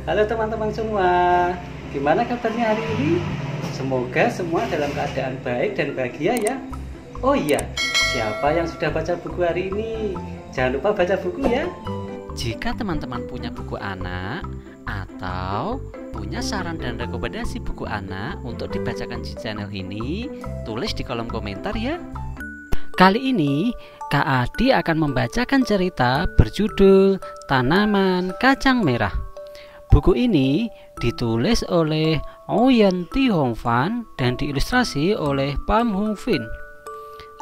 Halo teman-teman semua, gimana kabarnya hari ini? Semoga semua dalam keadaan baik dan bahagia ya. Oh iya, siapa yang sudah baca buku hari ini? Jangan lupa baca buku ya. Jika teman-teman punya buku anak atau punya saran dan rekomendasi buku anak untuk dibacakan di channel ini, tulis di kolom komentar ya. Kali ini Kak Adi akan membacakan cerita berjudul Tanaman Kacang Merah. Buku ini ditulis oleh Ouyang Thi Hong Van dan diilustrasi oleh Pham Hung Vin.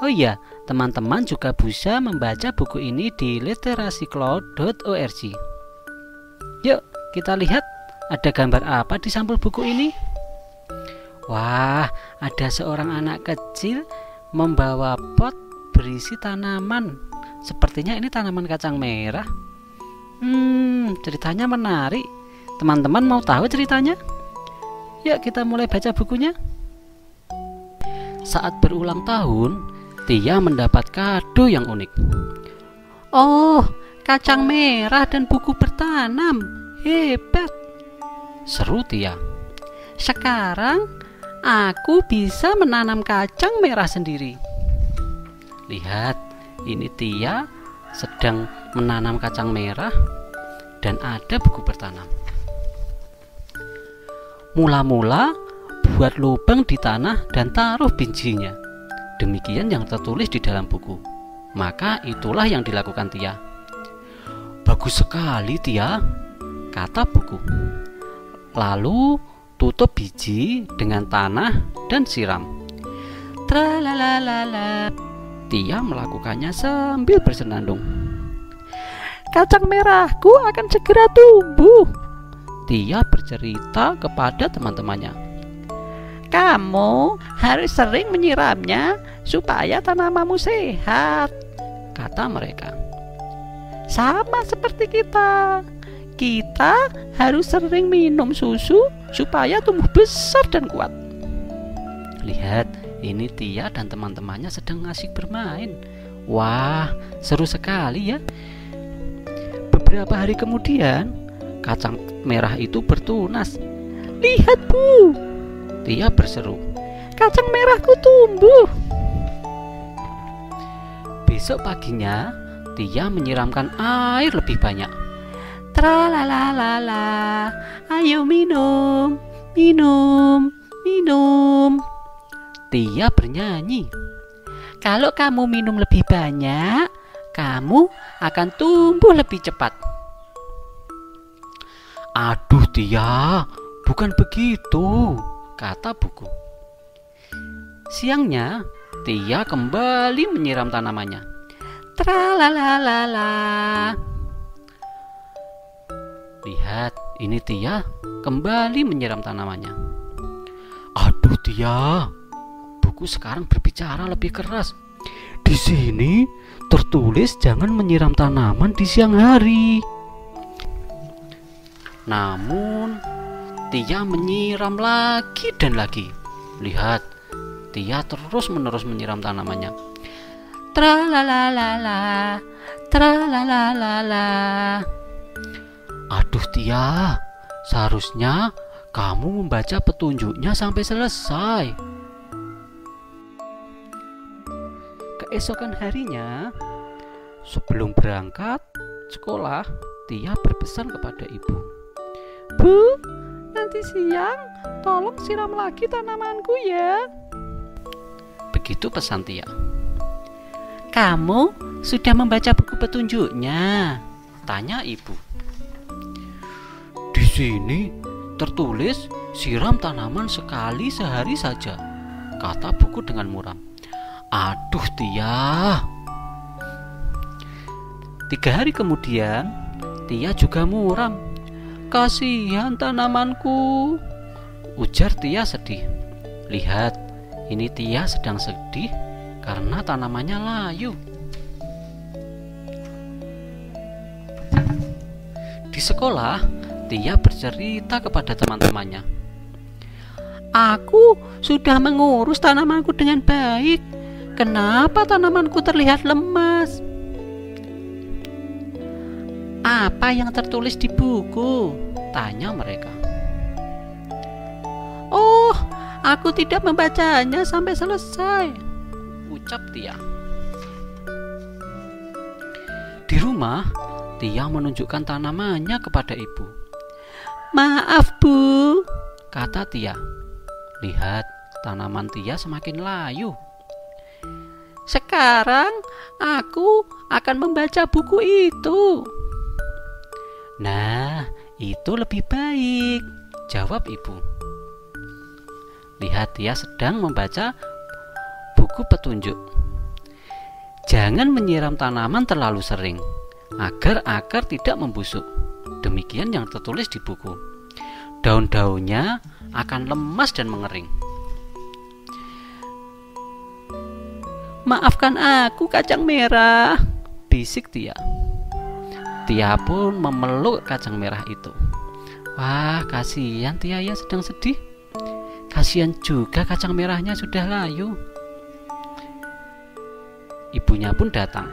Oh iya, teman-teman juga bisa membaca buku ini di literacloud.org. Yuk, kita lihat ada gambar apa di sampul buku ini. Wah, ada seorang anak kecil membawa pot berisi tanaman. Sepertinya ini tanaman kacang merah. Ceritanya menarik. Teman-teman mau tahu ceritanya? Yuk kita mulai baca bukunya. Saat berulang tahun, Tia mendapat kado yang unik. Oh, kacang merah dan buku bertanam. Hebat, seru Tia. Sekarang aku bisa menanam kacang merah sendiri. Lihat, ini Tia sedang menanam kacang merah dan ada buku bertanam. Mula-mula buat lubang di tanah dan taruh bijinya. Demikian yang tertulis di dalam buku. Maka itulah yang dilakukan Tia. Bagus sekali Tia, kata buku. Lalu tutup biji dengan tanah dan siram. Tralalala. Tia melakukannya sambil bersenandung. Kacang merahku akan segera tumbuh. Tia bercerita kepada teman-temannya. Kamu harus sering menyiramnya supaya tanamanmu sehat, kata mereka. Sama seperti kita. Kita harus sering minum susu supaya tumbuh besar dan kuat. Lihat, ini Tia dan teman-temannya sedang asik bermain. Wah, seru sekali ya. Beberapa hari kemudian, kacang merah itu bertunas. Lihat Bu, Tia berseru. Kacang merahku tumbuh. Besok paginya, Tia menyiramkan air lebih banyak. Tralalala, ayo minum, minum, minum. Tia bernyanyi. Kalau kamu minum lebih banyak, kamu akan tumbuh lebih cepat. Aduh Tia, bukan begitu, kata buku. Siangnya, Tia kembali menyiram tanamannya. Tralalala. Lihat, ini Tia kembali menyiram tanamannya. Aduh Tia, buku sekarang berbicara lebih keras. Di sini tertulis jangan menyiram tanaman di siang hari. Namun Tia menyiram lagi dan lagi. Lihat, Tia terus-menerus menyiram tanamannya. Tralalala, tralalala. Aduh Tia, seharusnya kamu membaca petunjuknya sampai selesai. Keesokan harinya, sebelum berangkat sekolah, Tia berpesan kepada ibu. Bu, nanti siang tolong siram lagi tanamanku ya. Begitu pesan Tia. Kamu sudah membaca buku petunjuknya? Tanya ibu. Di sini tertulis siram tanaman sekali sehari saja, kata buku dengan muram. Aduh Tia. 3 hari kemudian, Tia juga muram. Kasihan tanamanku, ujar Tia sedih. Lihat, ini Tia sedang sedih karena tanamannya layu. Di sekolah, Tia bercerita kepada teman-temannya. Aku sudah mengurus tanamanku dengan baik. Kenapa tanamanku terlihat lemas? Apa yang tertulis di buku? Tanya mereka. Oh, aku tidak membacanya sampai selesai, ucap Tia. Di rumah, Tia menunjukkan tanamannya kepada ibu. Maaf Bu, kata Tia. Lihat, tanaman Tia semakin layu. Sekarang aku akan membaca buku itu. Nah, itu lebih baik, jawab ibu. Lihat, Tia sedang membaca buku petunjuk. Jangan menyiram tanaman terlalu sering agar akar tidak membusuk. Demikian yang tertulis di buku. Daun-daunnya akan lemas dan mengering. Maafkan aku, kacang merah, bisik Tia. Tia pun memeluk kacang merah itu. Wah, kasihan Tia ya sedang sedih. Kasihan juga kacang merahnya sudah layu. Ibunya pun datang.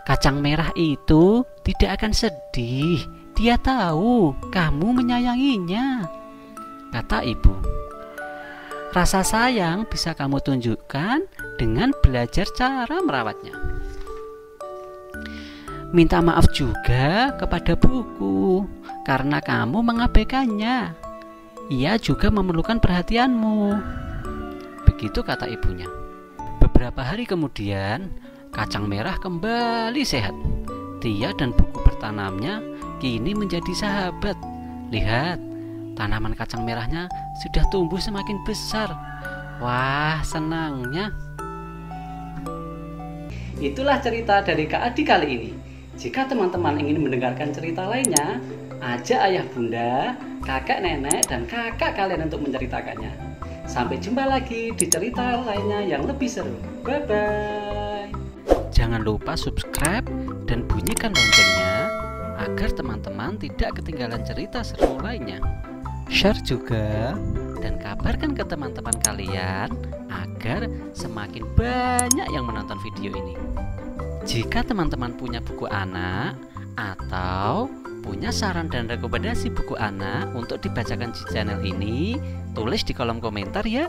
Kacang merah itu tidak akan sedih. Dia tahu kamu menyayanginya, kata ibu. Rasa sayang bisa kamu tunjukkan dengan belajar cara merawatnya. Minta maaf juga kepada buku karena kamu mengabaikannya. Ia juga memerlukan perhatianmu. Begitu kata ibunya. Beberapa hari kemudian, kacang merah kembali sehat. Tia dan buku bertanamnya kini menjadi sahabat. Lihat, tanaman kacang merahnya sudah tumbuh semakin besar. Wah, senangnya. Itulah cerita dari Kak Adi kali ini. Jika teman-teman ingin mendengarkan cerita lainnya, ajak ayah bunda, kakak nenek, dan kakak kalian untuk menceritakannya. Sampai jumpa lagi di cerita lainnya yang lebih seru. Bye-bye. Jangan lupa subscribe dan bunyikan loncengnya agar teman-teman tidak ketinggalan cerita seru lainnya. Share juga dan kabarkan ke teman-teman kalian agar semakin banyak yang menonton video ini. Jika teman-teman punya buku anak atau punya saran dan rekomendasi buku anak untuk dibacakan di channel ini, tulis di kolom komentar ya.